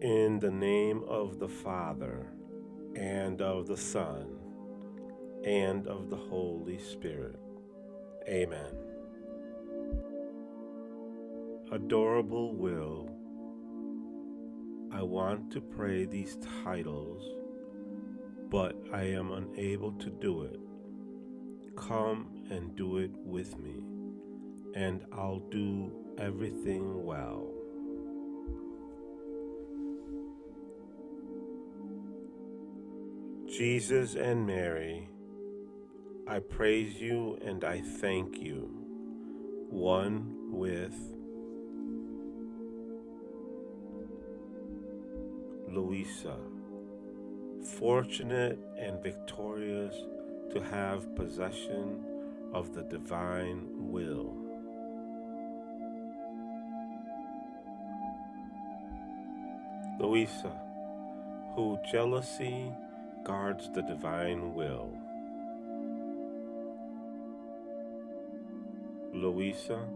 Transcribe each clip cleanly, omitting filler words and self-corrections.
In the name of the Father, and of the Son, and of the Holy Spirit. Amen. Adorable Will, I want to pray these titles, but I am unable to do it. Come and do it with me, and I'll do everything well. Jesus and Mary, I praise you and I thank you, one with Luisa, fortunate and victorious to have possession of the divine will. Luisa, who jealously guards the divine will. Luisa,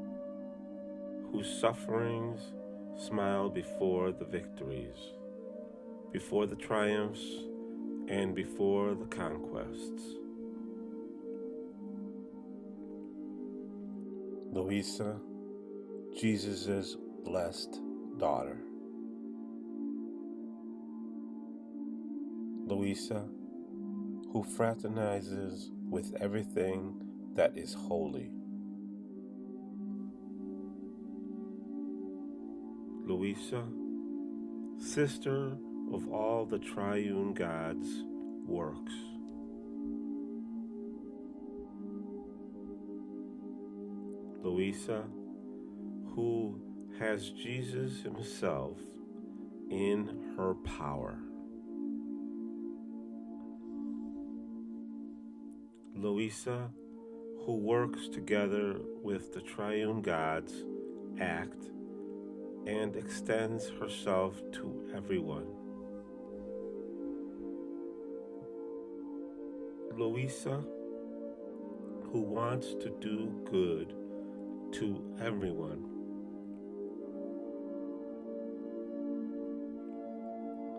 whose sufferings smile before the victories, before the triumphs, and before the conquests. Luisa, Jesus' blessed daughter. Luisa, who fraternizes with everything that is holy. Luisa, sister of all the triune God's works. Luisa, who has Jesus himself in her power. Luisa, who works together with the triune God's act and extends herself to everyone. Luisa, who wants to do good to everyone.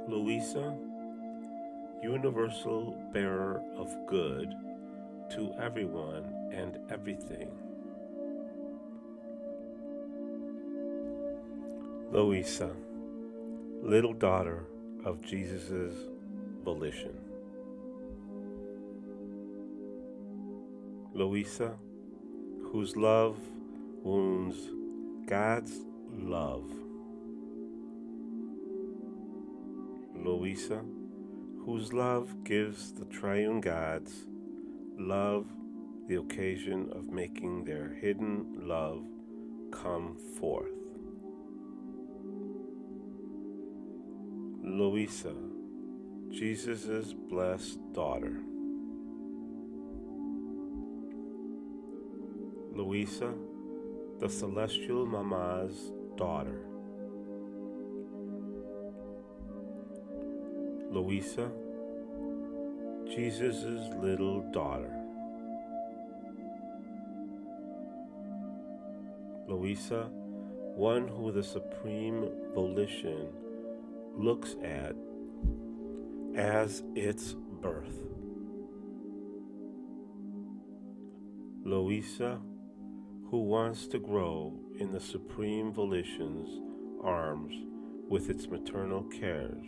Luisa, universal bearer of good to everyone and everything. Luisa, little daughter of Jesus' volition. Luisa, whose love wounds God's love. Luisa, whose love gives the triune gods love the occasion of making their hidden love come forth. Luisa, Jesus' blessed daughter. Luisa, the celestial Mama's daughter. Luisa, Jesus' little daughter. Luisa, one who the supreme volition looks at as its birth. Luisa, who wants to grow in the supreme volition's arms with its maternal cares.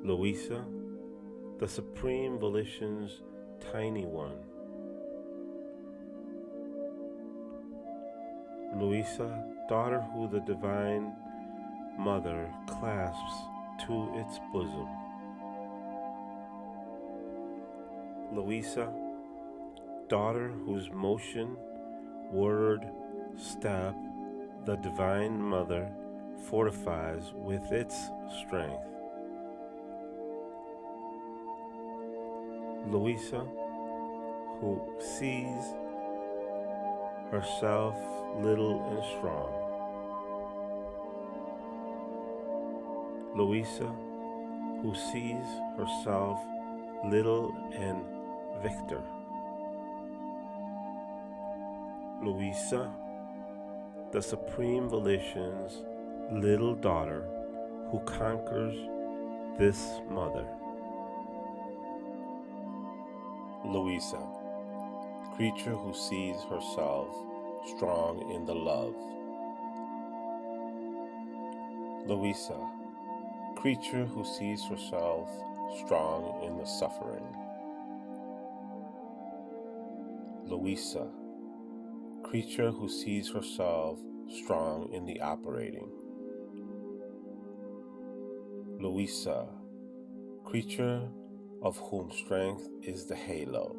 Luisa, the supreme volition's tiny one. Luisa, daughter who the divine mother clasps to its bosom. Luisa, daughter whose motion, word, step, the divine mother fortifies with its strength. Luisa, who sees herself little and strong. Luisa, who sees herself little and victor. Luisa, the Supreme Volition's little daughter who conquers this mother. Luisa, creature who sees herself strong in the love. Luisa, creature who sees herself strong in the suffering. Luisa, creature who sees herself strong in the operating. Luisa, creature of whom strength is the halo.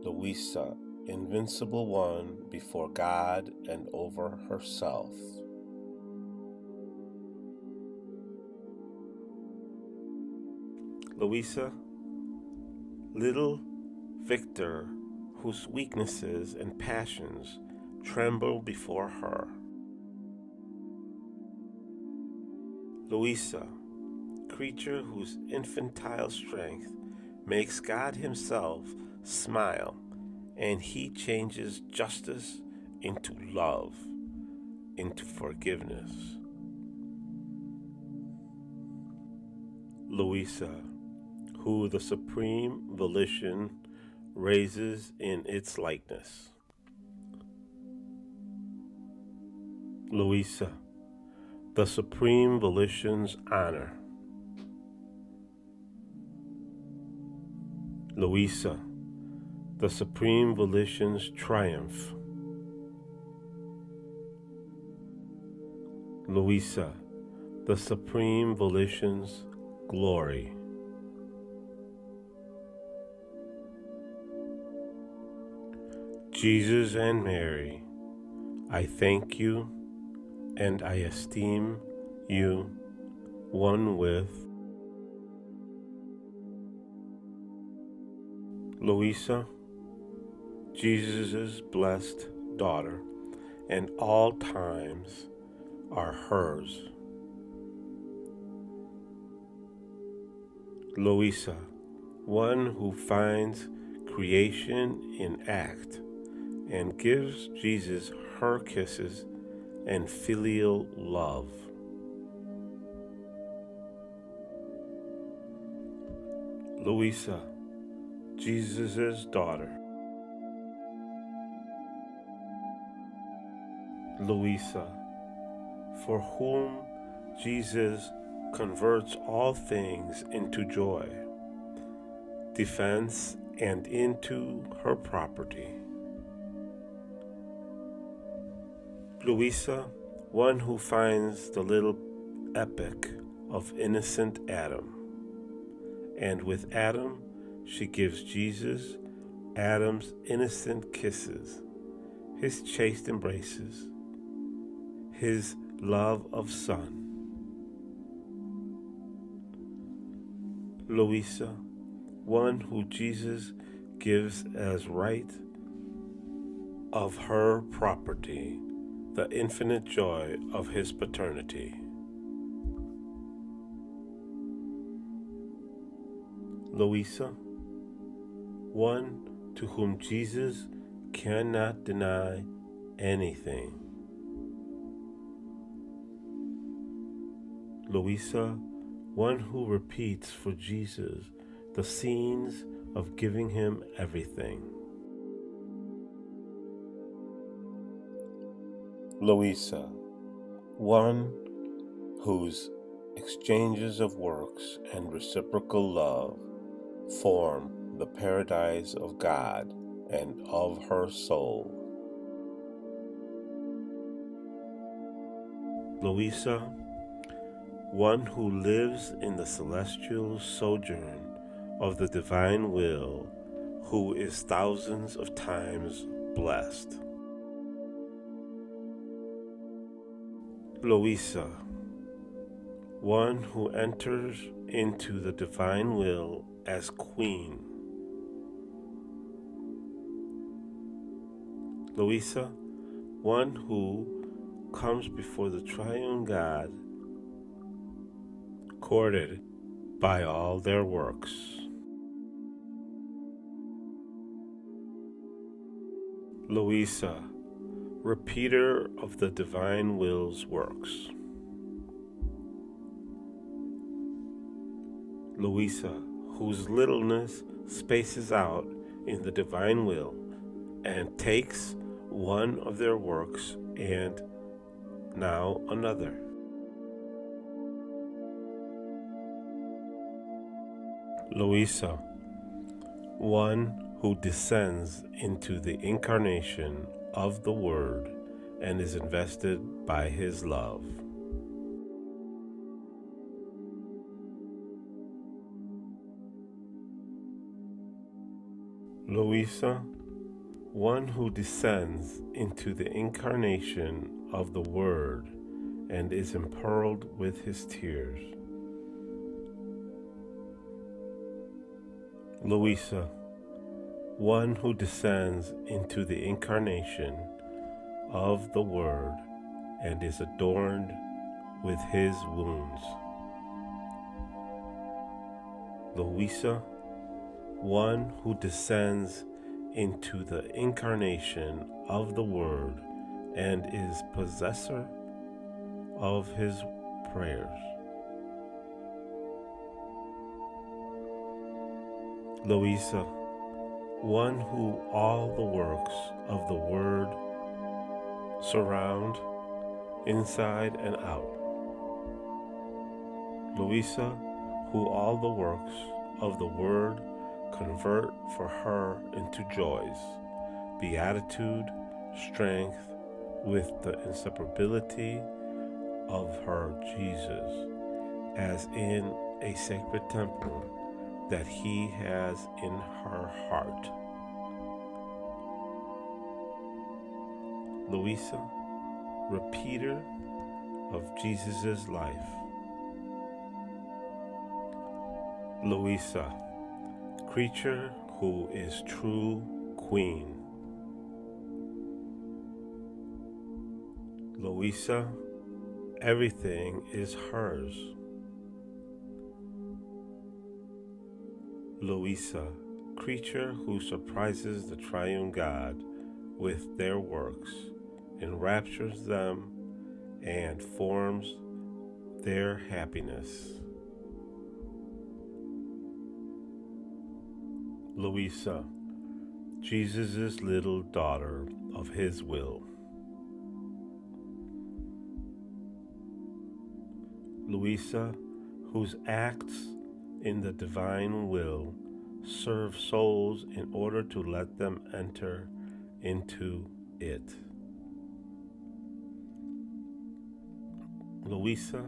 Luisa, invincible one before God and over herself. Luisa, little victor whose weaknesses and passions tremble before her. Luisa, creature whose infantile strength makes God himself smile, and he changes justice into love, into forgiveness. Luisa, who the Supreme Volition raises in its likeness. Luisa, the Supreme Volition's honor. Luisa, the Supreme Volition's triumph. Luisa, the Supreme Volition's glory. Jesus and Mary, I thank you and I esteem you one with Luisa, Jesus' blessed daughter, and all times are hers. Luisa, one who finds creation in act and gives Jesus her kisses and filial love. Luisa, Jesus' daughter. Luisa, for whom Jesus converts all things into joy, defense, and into her property. Luisa, one who finds the little epic of innocent Adam, and with Adam she gives Jesus Adam's innocent kisses, his chaste embraces, his love of son. Luisa, one who Jesus gives as right of her property, the infinite joy of his paternity. Luisa, one to whom Jesus cannot deny anything. Luisa, one who repeats for Jesus the scenes of giving him everything. Luisa, one whose exchanges of works and reciprocal love form the paradise of God and of her soul. Luisa, one who lives in the celestial sojourn of the divine will, who is thousands of times blessed. Luisa, one who enters into the divine will as queen. Luisa, one who comes before the triune God, courted by all their works. Luisa, repeater of the divine will's works. Luisa, whose littleness spaces out in the divine will and takes one of their works and now another. Luisa, one who descends into the incarnation of the Word and is invested by His love. Luisa, one who descends into the incarnation of the Word and is impearled with His tears. Luisa, one who descends into the incarnation of the Word and is adorned with His wounds. Luisa, one who descends into the incarnation of the Word and is possessor of His prayers. Luisa, one who all the works of the Word surround inside and out. Luisa, who all the works of the Word convert for her into joys, beatitude, strength, with the inseparability of her Jesus, as in a sacred temple that He has in her heart. Luisa, repeater of Jesus' life. Luisa, creature who is true queen. Luisa, everything is hers. Luisa, creature who surprises the triune God with their works, enraptures them, and forms their happiness. Luisa, Jesus' little daughter of His will. Luisa, whose acts in the divine will serve souls in order to let them enter into it. Luisa,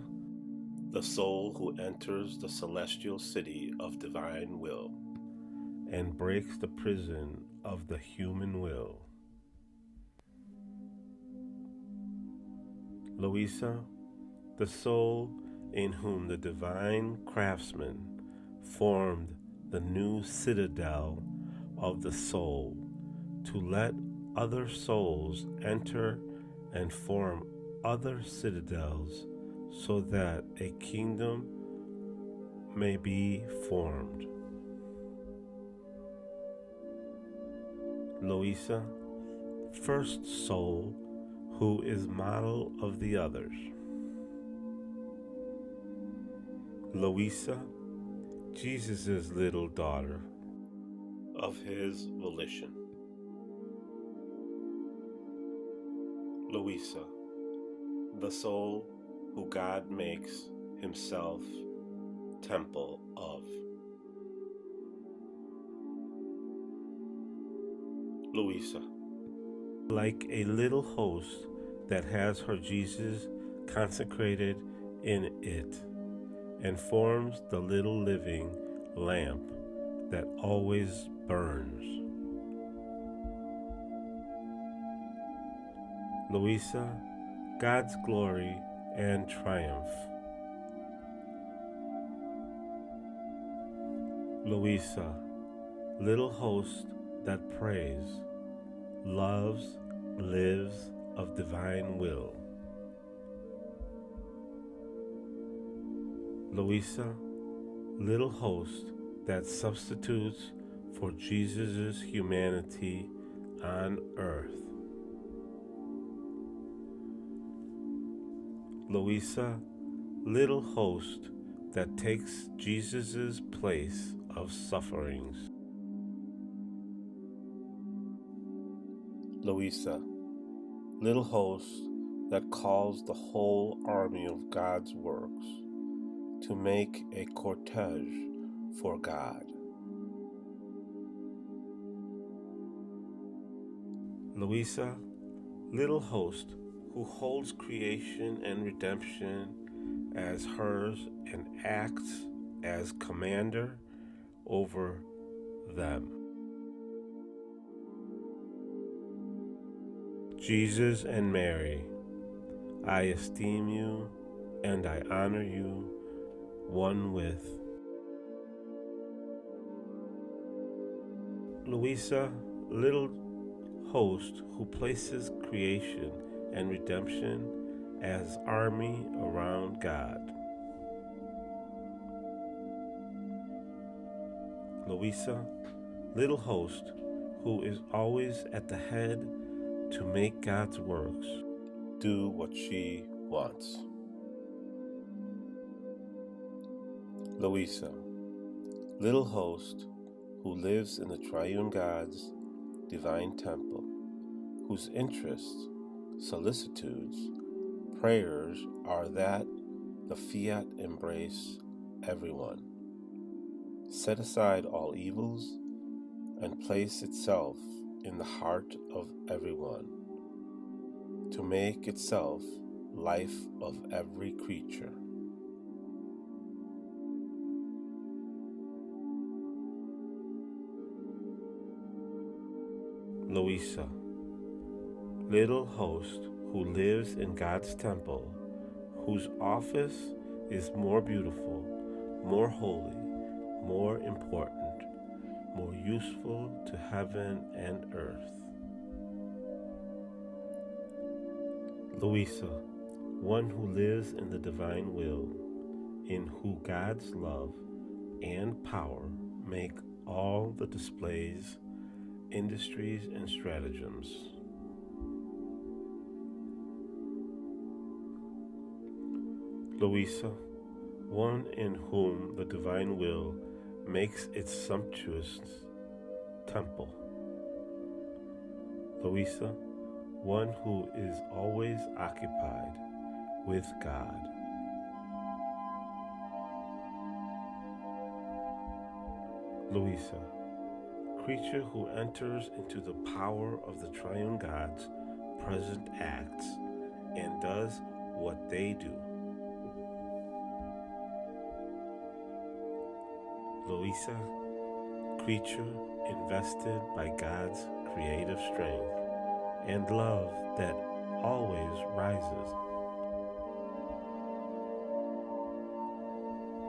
the soul who enters the celestial city of divine will and breaks the prison of the human will. Luisa, the soul in whom the divine craftsman formed the new citadel of the soul to let other souls enter and form other citadels so that a kingdom may be formed. Luisa, first soul who is model of the others. Luisa, Jesus' little daughter of His volition. Luisa, the soul who God makes Himself temple of. Luisa, like a little host that has her Jesus consecrated in it, and forms the little living lamp that always burns. Luisa, God's glory and triumph. Luisa, little host that prays, loves, lives of divine will. Luisa, little host that substitutes for Jesus' humanity on earth. Luisa, little host that takes Jesus' place of sufferings. Luisa, little host that calls the whole army of God's works to make a cortege for God. Luisa, little host who holds creation and redemption as hers and acts as commander over them. Jesus and Mary, I esteem you and I honor you, one with Luisa, little host who places creation and redemption as army around God. Luisa, little host who is always at the head to make God's works do what she wants. Luisa, little host who lives in the triune God's divine temple, whose interests, solicitudes, prayers are that the Fiat embrace everyone, set aside all evils, and place itself in the heart of everyone, to make itself life of every creature. Luisa, little host who lives in God's temple, whose office is more beautiful, more holy, more important, more useful to heaven and earth. Luisa, one who lives in the divine will, in who God's love and power make all the displays, industries, and stratagems. Luisa, one in whom the divine will makes its sumptuous temple. Luisa, one who is always occupied with God. Luisa, creature who enters into the power of the triune God's present acts and does what they do. Luisa, creature invested by God's creative strength and love that always rises.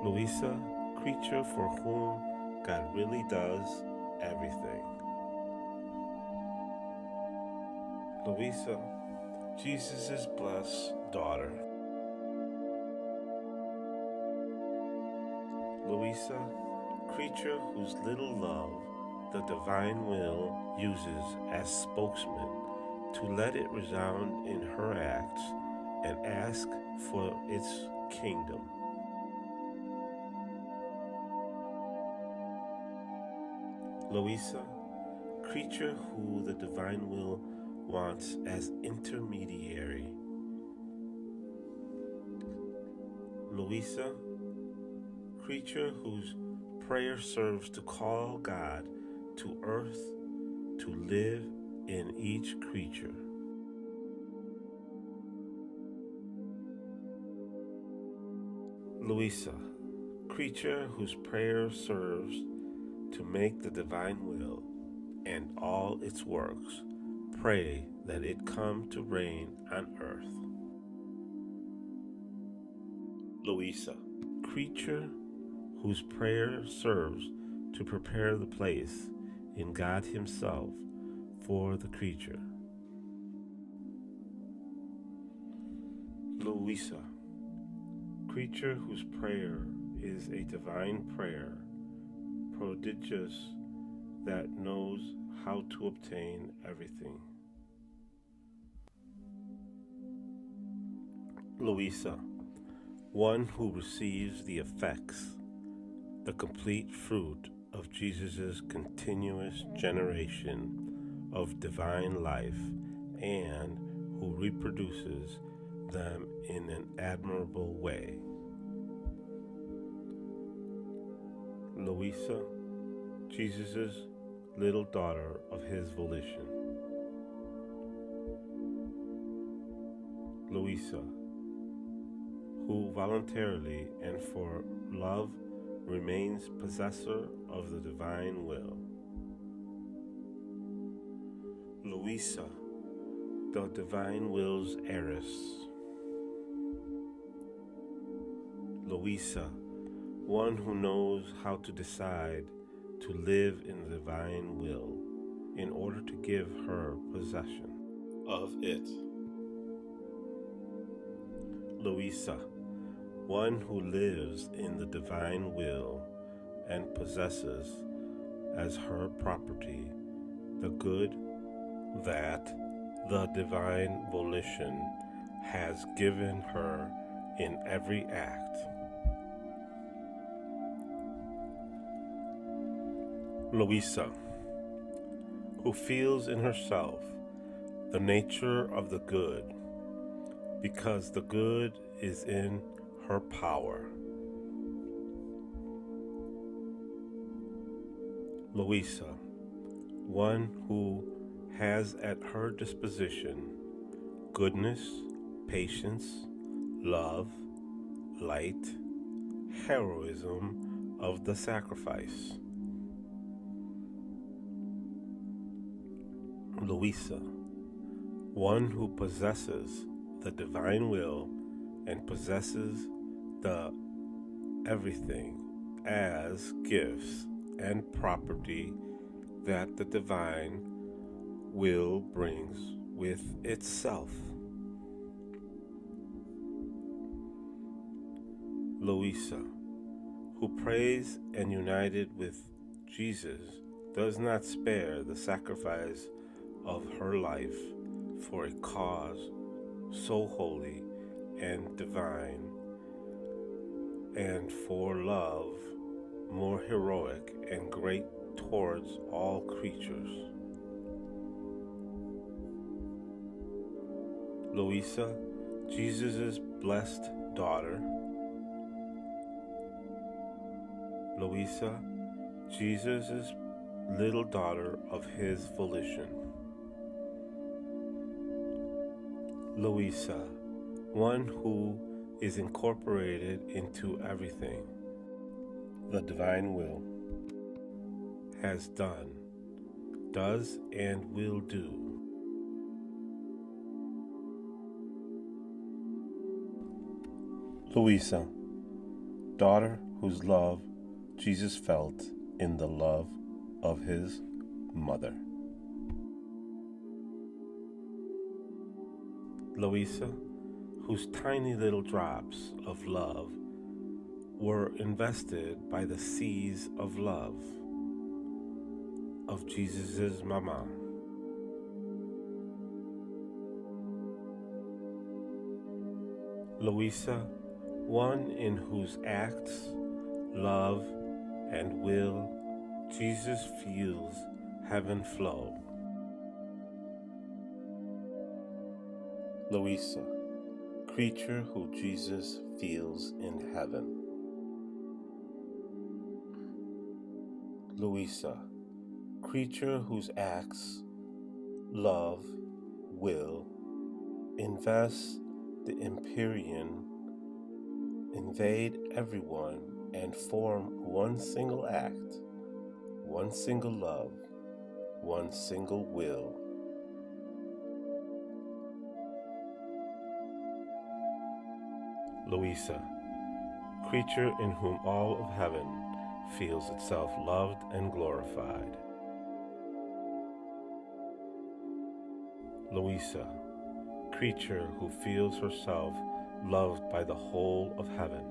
Luisa, creature for whom God really does everything. Luisa, Jesus' blessed daughter. Luisa, creature whose little love the divine will uses as spokesman to let it resound in her acts and ask for its kingdom. Luisa, creature who the divine will wants as intermediary. Luisa, creature whose prayer serves to call God to earth to live in each creature. Luisa, creature whose prayer serves to make the divine will and all its works pray that it come to reign on earth. Luisa, creature whose prayer serves to prepare the place in God Himself for the creature. Luisa, creature whose prayer is a divine prayer, prodigious, that knows how to obtain everything. Luisa, one who receives the effects, the complete fruit of Jesus' continuous generation of divine life, and who reproduces them in an admirable way. Luisa, Jesus' little daughter of his volition. Luisa, who voluntarily and for love remains possessor of the divine will. Luisa, the divine will's heiress. Luisa, one who knows how to decide to live in the divine will in order to give her possession of it. Luisa, one who lives in the divine will and possesses as her property the good that the divine volition has given her in every act. Luisa, who feels in herself the nature of the good, because the good is in her power. Luisa, one who has at her disposition goodness, patience, love, light, heroism of the sacrifice. Luisa, one who possesses the divine will and possesses the everything as gifts and property that the divine will brings with itself. Luisa, who prays and united with Jesus, does not spare the sacrifice of her life for a cause so holy and divine, and for love more heroic and great towards all creatures. Luisa, Jesus' blessed daughter. Luisa, Jesus' little daughter of his volition. Luisa, one who is incorporated into everything the divine will has done, does, and will do. Luisa, daughter whose love Jesus felt in the love of his mother. Luisa, whose tiny little drops of love were invested by the seas of love of Jesus' mama. Luisa, one in whose acts, love, and will Jesus feels heaven flow. Luisa, creature who Jesus feels in heaven. Luisa, creature whose acts, love, will, invest the Empyrean, invade everyone, and form one single act, one single love, one single will. Luisa, creature in whom all of heaven feels itself loved and glorified. Luisa, creature who feels herself loved by the whole of heaven.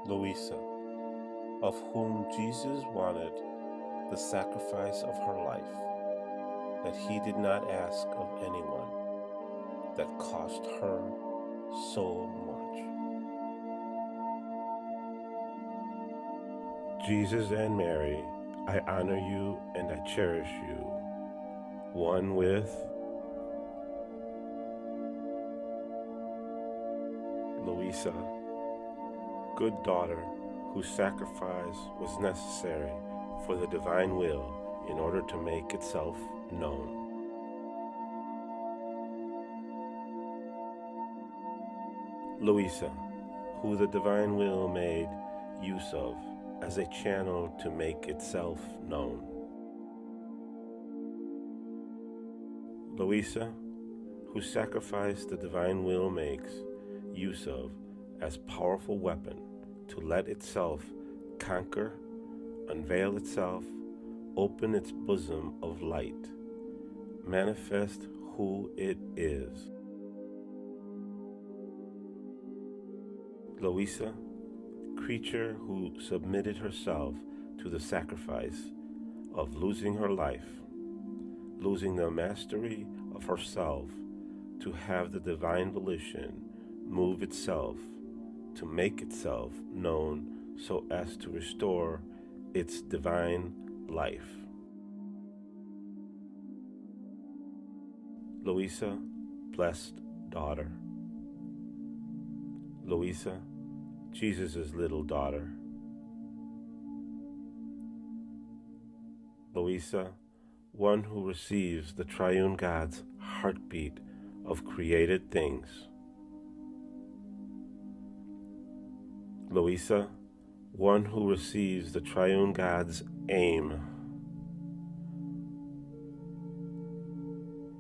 Luisa, of whom Jesus wanted the sacrifice of her life. that he did not ask of anyone that cost her so much. Jesus and Mary, I honor you and I cherish you, one with Luisa, good daughter, whose sacrifice was necessary for the divine will in order to make itself known. Luisa, who the divine will made use of as a channel to make itself known. Luisa, whose sacrifice the divine will makes use of as powerful weapon to let itself conquer, unveil itself, open its bosom of light, manifest who it is. Luisa, creature who submitted herself to the sacrifice of losing her life, losing the mastery of herself to have the divine volition move itself, to make itself known so as to restore its divine life. Luisa, blessed daughter. Luisa, Jesus' little daughter. Luisa, one who receives the triune God's heartbeat of created things. Luisa, one who receives the triune God's aim.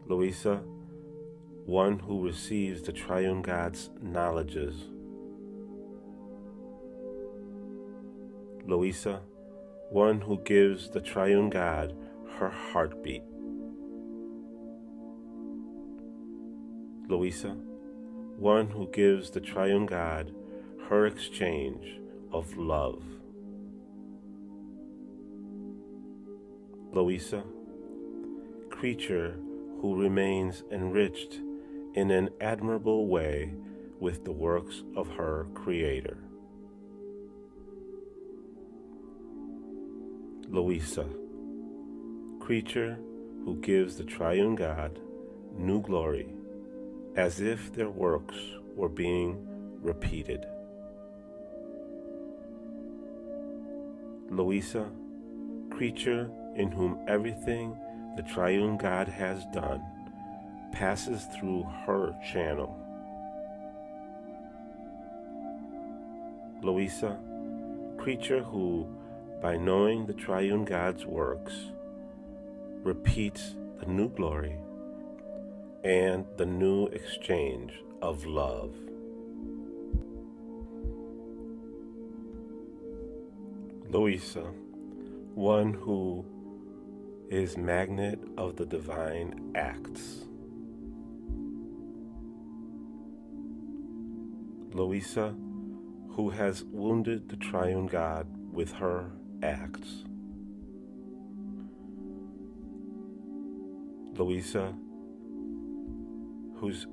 Luisa, one who receives the triune God's knowledges. Luisa, one who gives the triune God her heartbeat. Luisa, one who gives the triune God her exchange of love. Luisa, creature who remains enriched in an admirable way with the works of her Creator. Luisa, creature who gives the triune God new glory as if their works were being repeated. Luisa, creature in whom everything the triune God has done passes through her channel. Luisa, creature who, by knowing the triune God's works, repeats the new glory and the new exchange of love. Luisa, one who is magnet of the divine acts. Luisa, who has wounded the triune God with her acts. Luisa, whose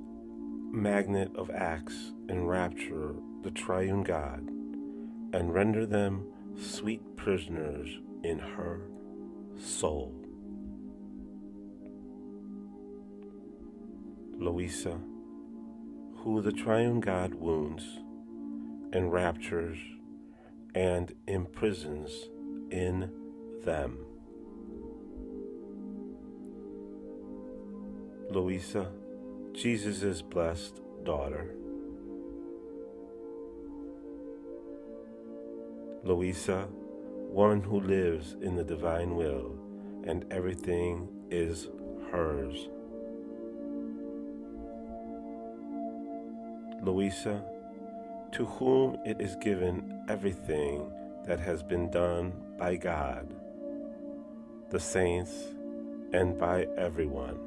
magnet of acts enrapture the triune God and render them sweet prisoners in her soul. Luisa, who the triune God wounds, enraptures, and imprisons in them. Luisa, Jesus' blessed daughter. Luisa, one who lives in the divine will, and everything is hers. Luisa, to whom it is given everything that has been done by God, the saints, and by everyone.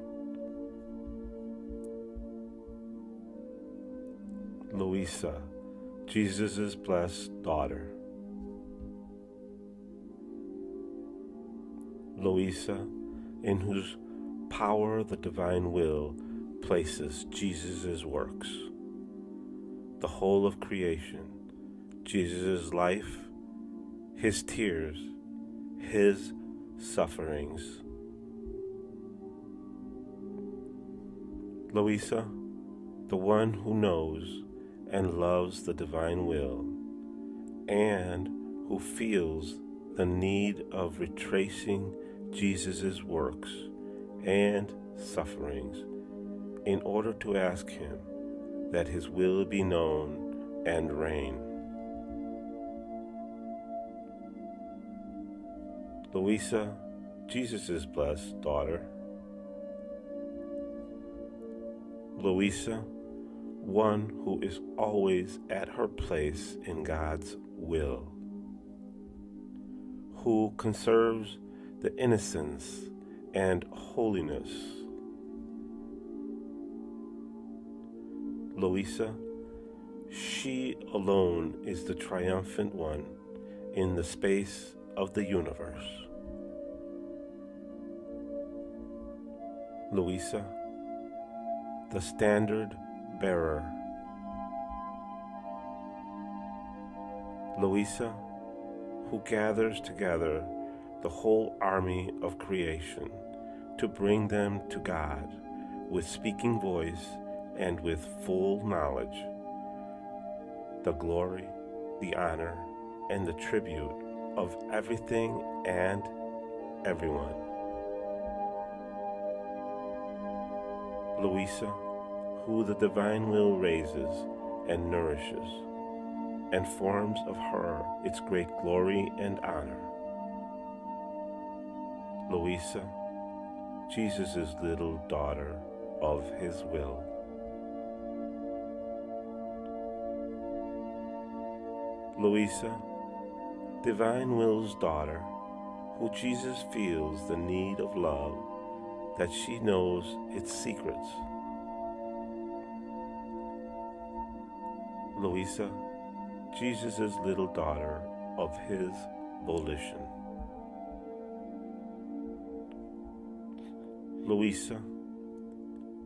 Luisa, Jesus' blessed daughter. Luisa, in whose power the divine will places Jesus' works, the whole of creation, Jesus' life, his tears, his sufferings. Luisa, the one who knows and loves the divine will, and who feels the need of retracing Jesus' works and sufferings in order to ask him that his will be known and reign. Luisa, Jesus' blessed daughter. Luisa, one who is always at her place in God's will, who conserves the innocence and holiness. Luisa, she alone is the triumphant one in the space of the universe. Luisa, the standard bearer. Luisa, who gathers together the whole army of creation to bring them to God with speaking voice and with full knowledge, the glory, the honor, and the tribute of everything and everyone. Luisa, who the divine will raises and nourishes, and forms of her its great glory and honor. Luisa, Jesus' little daughter of his will. Luisa, divine will's daughter, who Jesus feels the need of love, that she knows its secrets. Luisa, Jesus' little daughter of his volition. Luisa,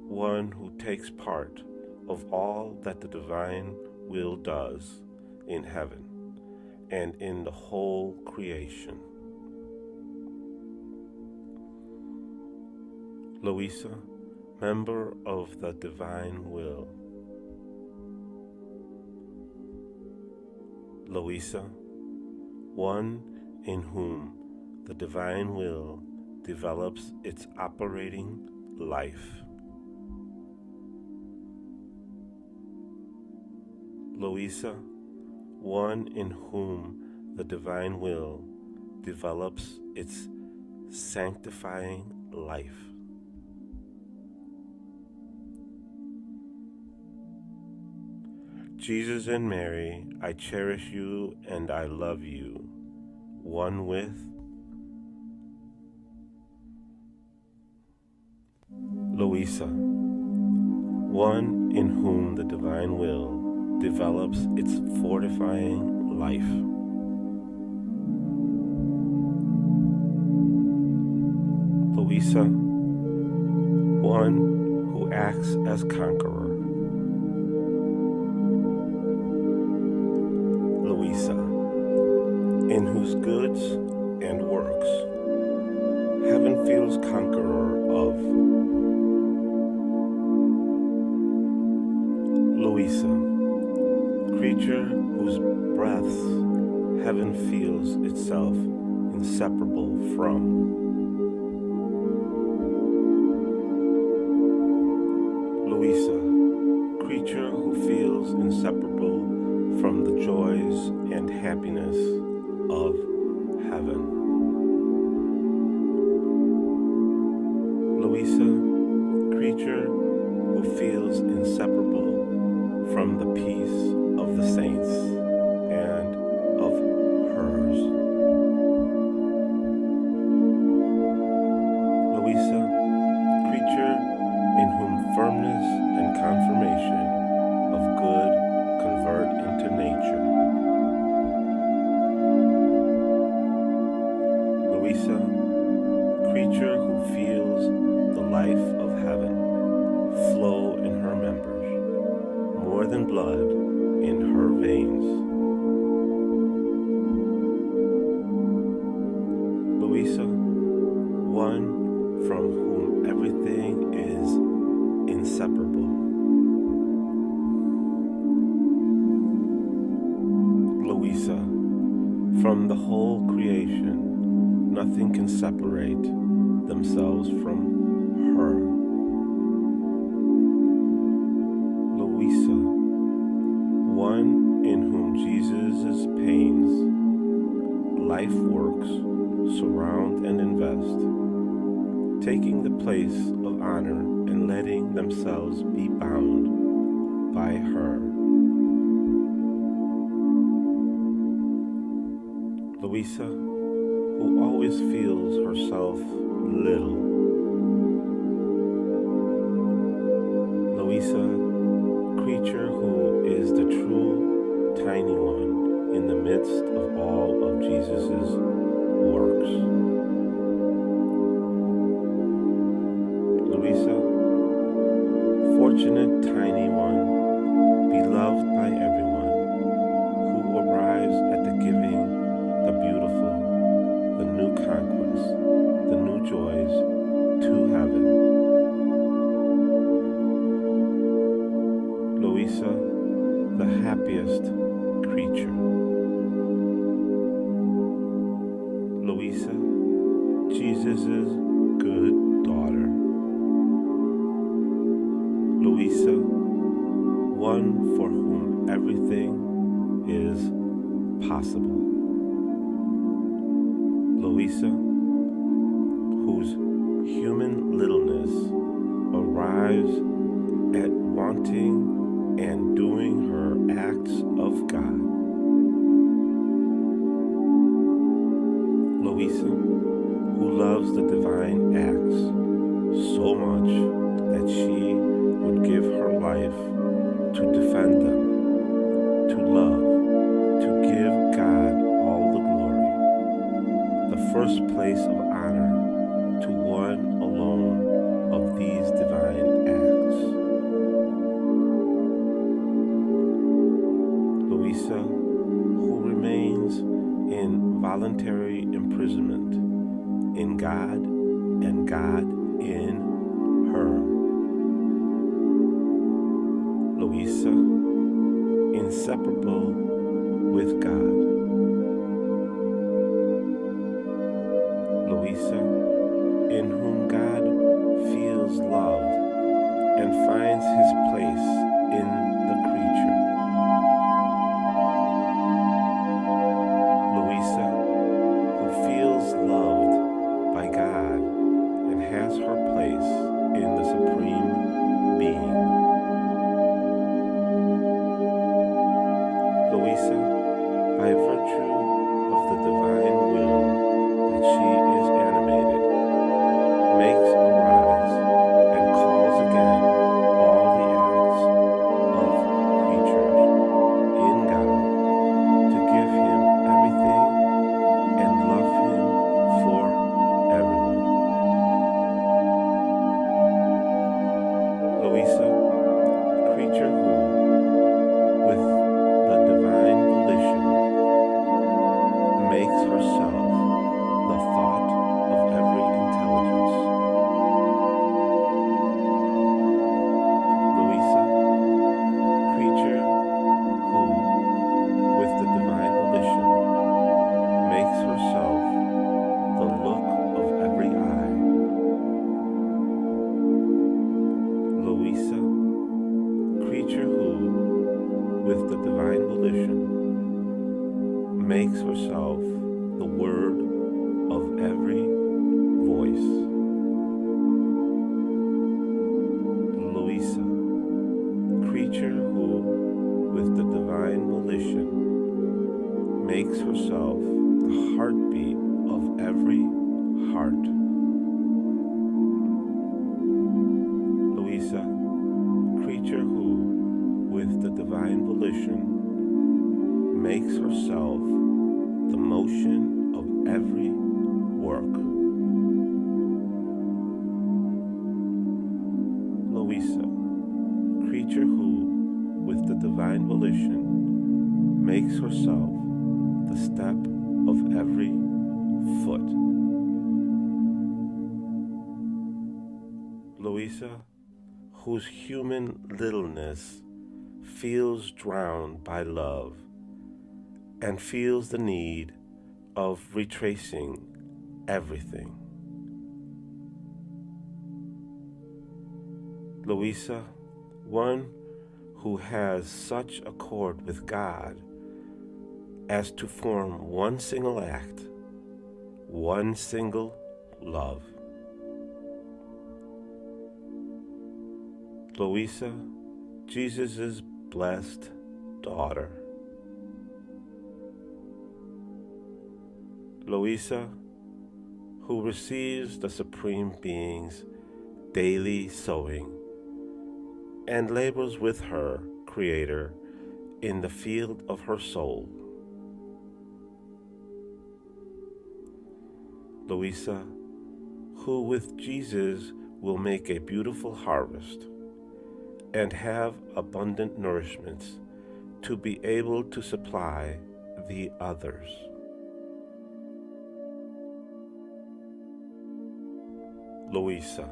one who takes part of all that the divine will does in heaven and in the whole creation. Luisa, member of the divine will. Luisa, one in whom the divine will develops its operating life. Luisa, one in whom the divine will develops its sanctifying life. Jesus and Mary, I cherish you and I love you, one with Luisa, one in whom the divine will develops its fortifying life. Luisa, one who acts as conqueror. Luisa, in whose goods and works heaven feels conqueror of. Luisa, creature whose breaths heaven feels itself inseparable from. Luisa, creature who feels inseparable from the joys and happiness of heaven. Luisa, creature who feels inseparable from the peace of the saints and of hers. Luisa, creature in whom firmness and confirmation of good convert into nature. Luisa, creature who feels the life of heaven flow in her members, more than blood in her veins. Luisa, one from whom everything is inseparable. Luisa, from the whole creation, nothing can separate themselves from her. Luisa, one in whom Jesus' pains, life works, surround and invest, taking the place of honor and letting themselves be bound by her. Luisa, who always feels herself little. Luisa, creature who is the true tiny one in the midst of all of Jesus' works. Luisa, fortunate tiny one, beloved by everyone, who arrives at the giving, the beautiful, the new conquests, the new joys to heaven. Luisa, the happiest creature. Luisa, Jesus' good daughter. Luisa, one for whom everything is possible. Luisa, whose human littleness arrives at wanting and doing her acts of God. Luisa, who loves the divine acts so much that she would give her life to defend them, to love, to give God all the glory, the first place of honor to one alone of these divine acts. Luisa, who remains in voluntary imprisonment in God and God in her. Luisa, inseparable with God. Luisa, in whom God feels loved and finds his place in the creature. Luisa, who feels loved by God and has her place in the Supreme Being. Luisa, by virtue of the divine will that she is animated, makes arise and calls again all the acts of creatures in God to give him everything and love him for everyone. Luisa, creature who, with the divine volition, makes herself the thought of every intelligence. Luisa, creature who, with the divine volition, makes herself the look of every eye. Luisa, creature who, with the divine volition, makes herself the word of every voice. Luisa, creature who, with the divine volition, makes herself the heartbeat of every heart. Luisa, creature who, with the divine volition, makes herself the motion of every work. divine volition makes herself the step of every foot. Luisa, whose human littleness feels drowned by love and feels the need of retracing everything. Luisa, one who has such accord with God as to form one single act, one single love. Luisa, Jesus' blessed daughter. Luisa, who receives the Supreme Being's daily sowing and labors with her Creator in the field of her soul. Luisa, who with Jesus will make a beautiful harvest and have abundant nourishments to be able to supply the others. Luisa,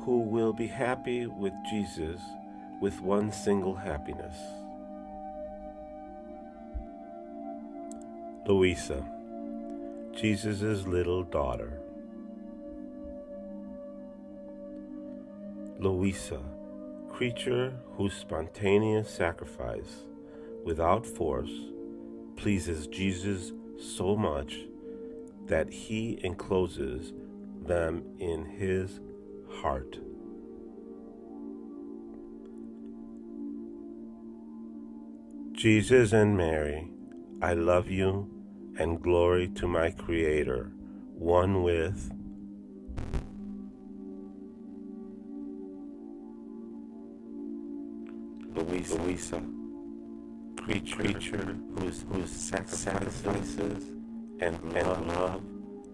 who will be happy with Jesus with one single happiness. Luisa, Jesus' little daughter. Luisa, creature whose spontaneous sacrifice without force pleases Jesus so much that he encloses them in his heart. Jesus and Mary, I love you and glory to my Creator, one with Luisa, creature whose sacrifices and love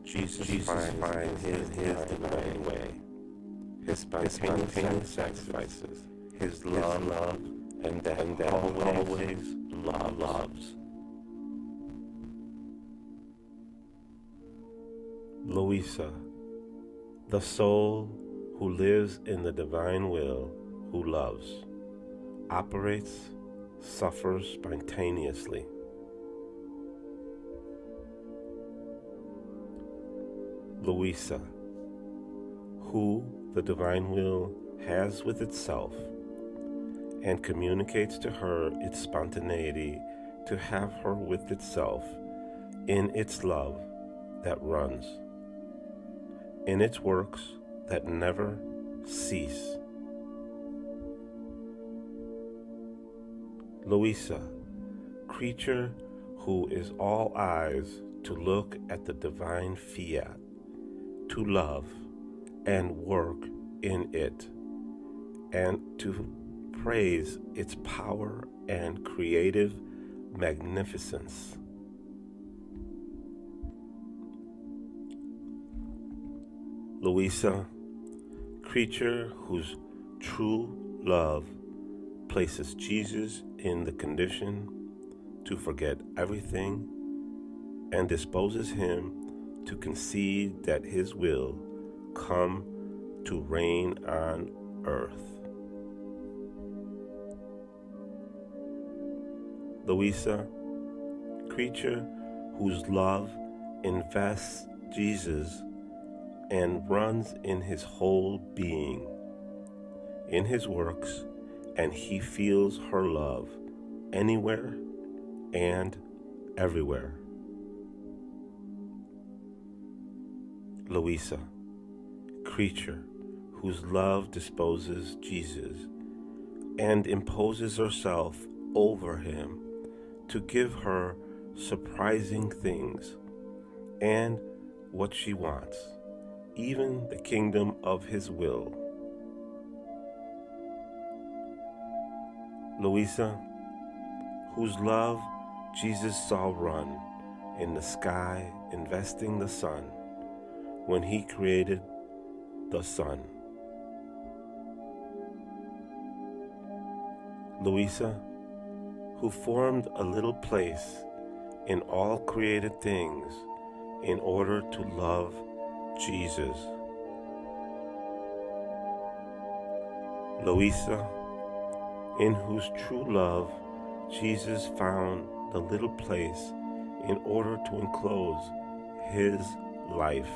Jesus finds in his divine way. His spontaneous sacrifices, his love, and that always loves. Luisa, the soul who lives in the divine will, who loves, operates, suffers spontaneously. Luisa, who the divine will has with itself and communicates to her its spontaneity to have her with itself in its love that runs, in its works that never cease. Luisa, creature who is all eyes to look at the divine Fiat, to love and work in it, and to praise its power and creative magnificence. Luisa, creature whose true love places Jesus in the condition to forget everything and disposes him to concede that his will come to reign on earth. Luisa, creature whose love invests Jesus and runs in his whole being, in his works, and he feels her love anywhere and everywhere. Luisa, creature whose love disposes Jesus and imposes herself over him to give her surprising things and what she wants, even the kingdom of his will. Luisa, whose love Jesus saw run in the sky, investing the sun when he created the sun. Luisa, who formed a little place in all created things in order to love Jesus. Luisa, in whose true love Jesus found the little place in order to enclose his life.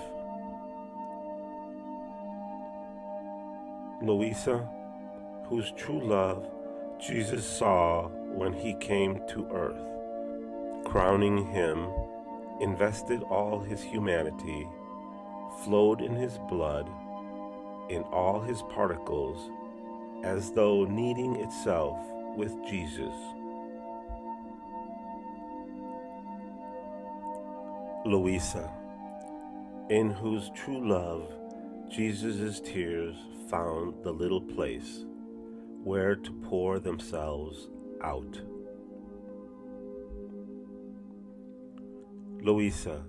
Luisa, whose true love Jesus saw when he came to earth, crowning him, invested all his humanity, flowed in his blood, in all his particles, as though kneading itself with Jesus. Luisa, in whose true love Jesus' tears found the little place where to pour themselves out. Luisa,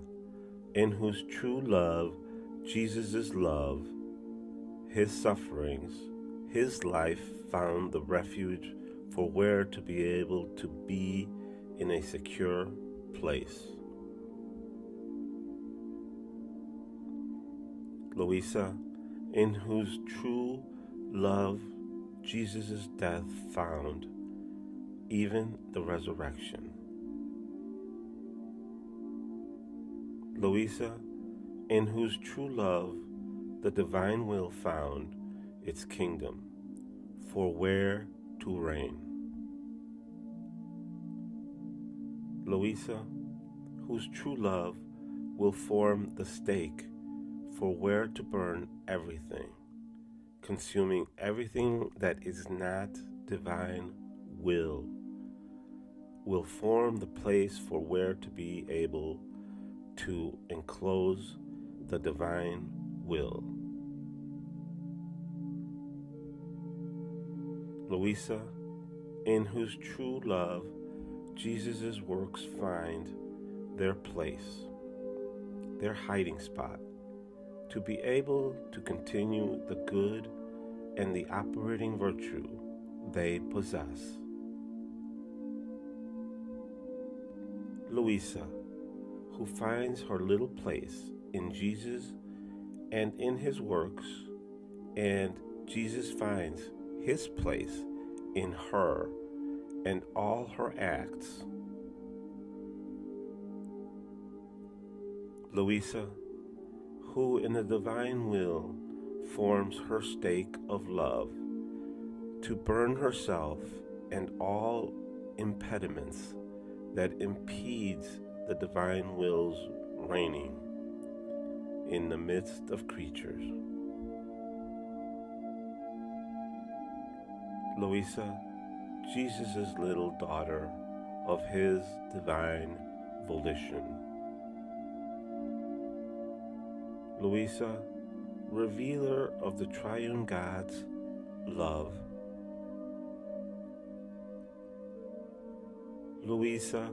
in whose true love Jesus' love, his sufferings, his life found the refuge for where to be able to be in a secure place. Luisa, in whose true love Jesus' death found even the resurrection. Luisa, in whose true love the divine will found its kingdom, for where to reign. Luisa, whose true love will form the stake for where to burn everything, consuming everything that is not divine will form the place for where to be able to enclose the divine will. Luisa, in whose true love Jesus' works find their place, their hiding spot, to be able to continue the good and the operating virtue they possess. Luisa, who finds her little place in Jesus and in his works, and Jesus finds his place in her and all her acts. Luisa, who in the divine will forms her stake of love to burn herself and all impediments that impedes the divine will's reigning in the midst of creatures. Luisa, Jesus' little daughter of his divine volition. Luisa, revealer of the triune God's love. Luisa,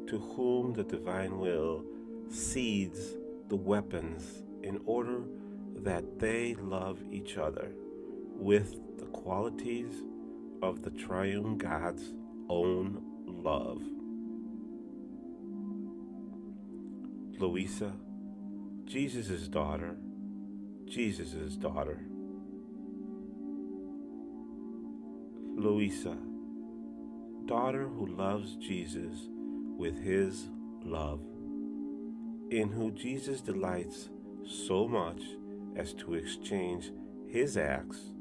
to whom the divine will seeds the weapons in order that they love each other with the qualities of the triune God's own love. Luisa, Jesus' daughter, Jesus' daughter. Luisa, daughter who loves Jesus with his love, in who Jesus delights so much as to exchange his acts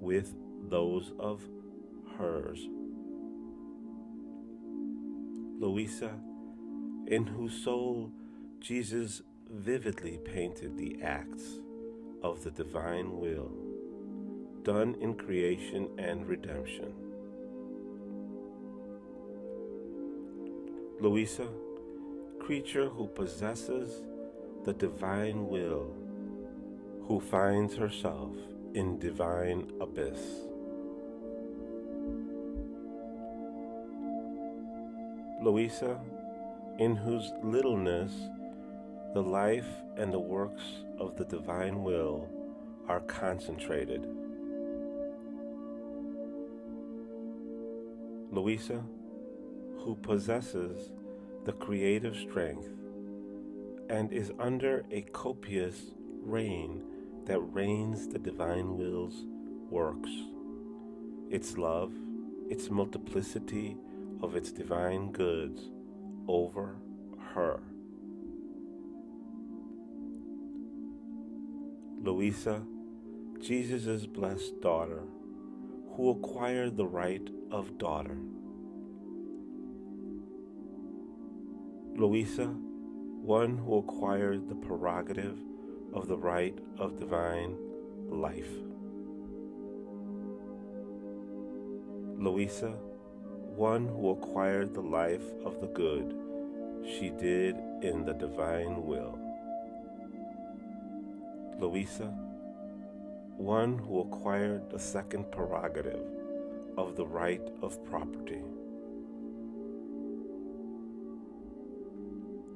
with those of hers. Luisa, in whose soul Jesus vividly painted the acts of the divine will done in creation and redemption. Luisa, creature who possesses the divine will, who finds herself in divine abyss. Luisa, in whose littleness the life and the works of the divine will are concentrated. Luisa, who possesses the creative strength and is under a copious rain that rains the divine will's works, its love, its multiplicity of its divine goods over her. Luisa, Jesus' blessed daughter, who acquired the right of daughter. Luisa, one who acquired the prerogative of the right of divine life. Luisa, one who acquired the life of the good she did in the divine will. Luisa, one who acquired the second prerogative of the right of property.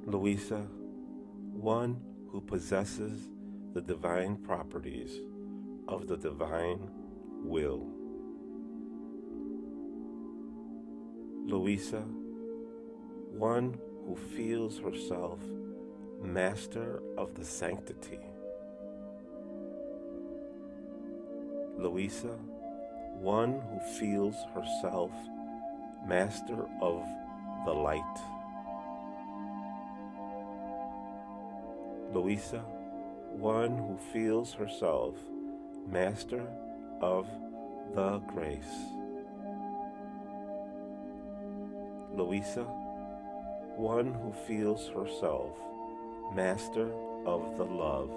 Luisa, one who possesses the divine properties of the divine will. Luisa, one who feels herself master of the sanctity. Luisa, one who feels herself master of the light. Luisa, one who feels herself master of the grace. Luisa, one who feels herself master of the love.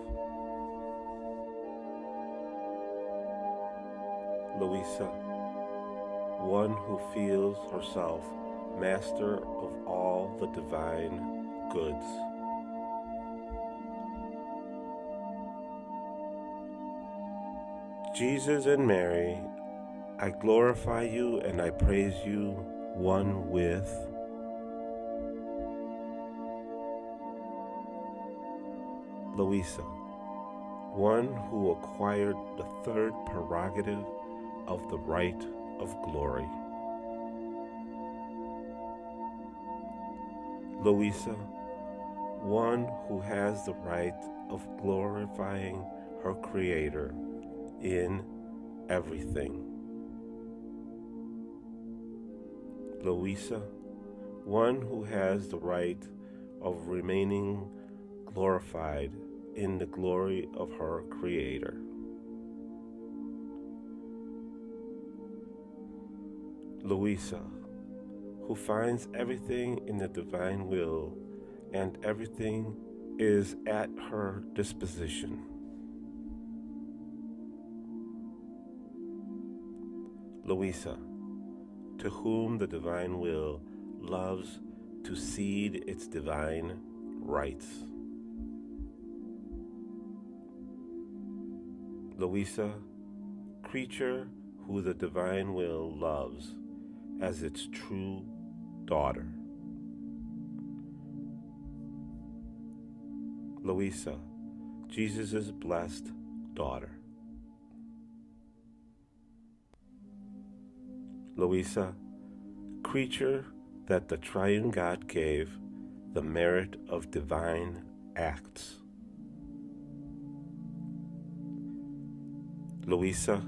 Luisa, one who feels herself master of all the divine goods. Jesus and Mary, I glorify you and I praise you, one with Luisa, one who acquired the third prerogative of the right of glory. Luisa, one who has the right of glorifying her Creator in everything. Luisa, one who has the right of remaining glorified in the glory of her Creator. Luisa, who finds everything in the divine will and everything is at her disposition. Luisa, to whom the divine will loves to cede its divine rights. Luisa, creature who the divine will loves as its true daughter. Luisa, Jesus' blessed daughter. Luisa, creature that the triune God gave the merit of divine acts. Luisa,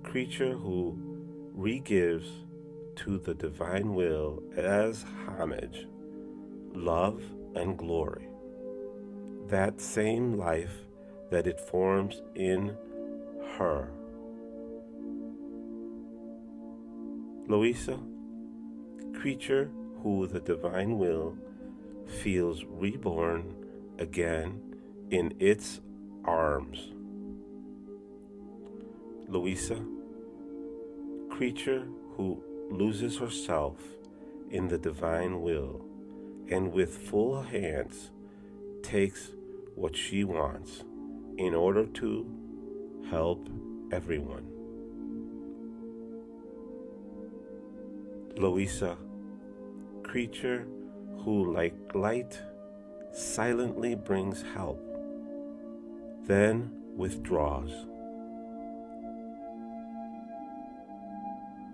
creature who re-gives to the divine will as homage, love, and glory that same life that it forms in her. Luisa, creature who the divine will feels reborn again in its arms. Luisa, creature who loses herself in the divine will and with full hands takes what she wants in order to help everyone. Luisa, creature who like light silently brings help, then withdraws.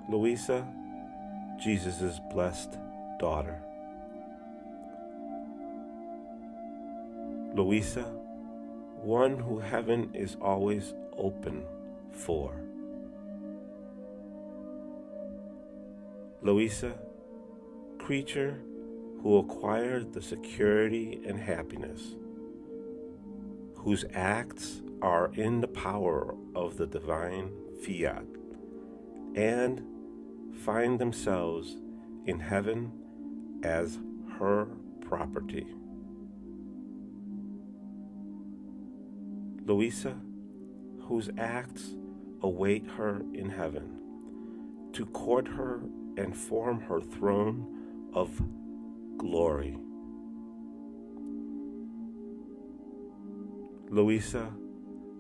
Luisa, Jesus' blessed daughter. Luisa, one who heaven is always open for. Luisa, creature who acquired the security and happiness, whose acts are in the power of the divine Fiat, and find themselves in heaven as her property. Luisa, whose acts await her in heaven, to court her and form her throne of glory. Luisa,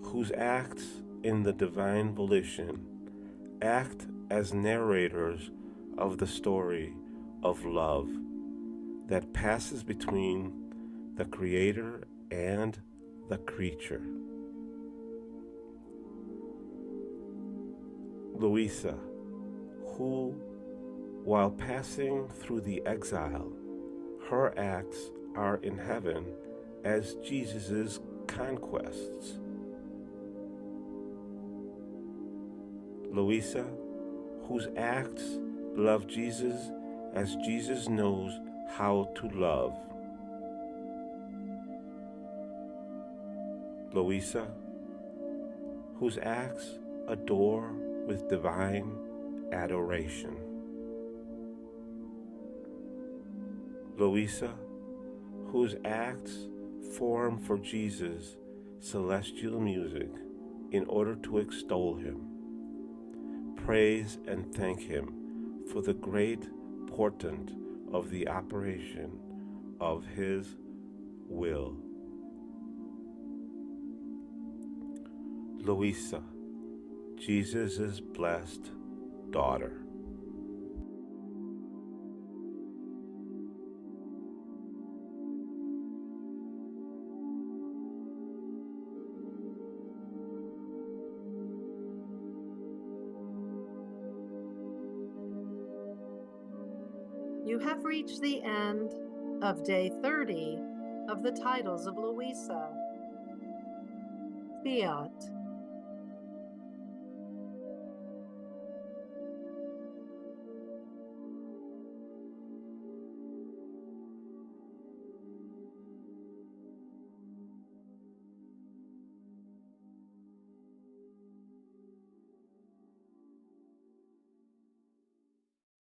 whose acts in the divine volition act as narrators of the story of love that passes between the Creator and the creature. Luisa, who, while passing through the exile, her acts are in heaven as Jesus' conquests. Luisa, whose acts love Jesus as Jesus knows how to love. Luisa, whose acts adore with divine adoration. Luisa, whose acts form for Jesus celestial music in order to extol him, praise and thank him for the great portent of the operation of his will. Luisa, Jesus' blessed daughter. You have reached the end of day 30 of the Titles of Luisa. Fiat.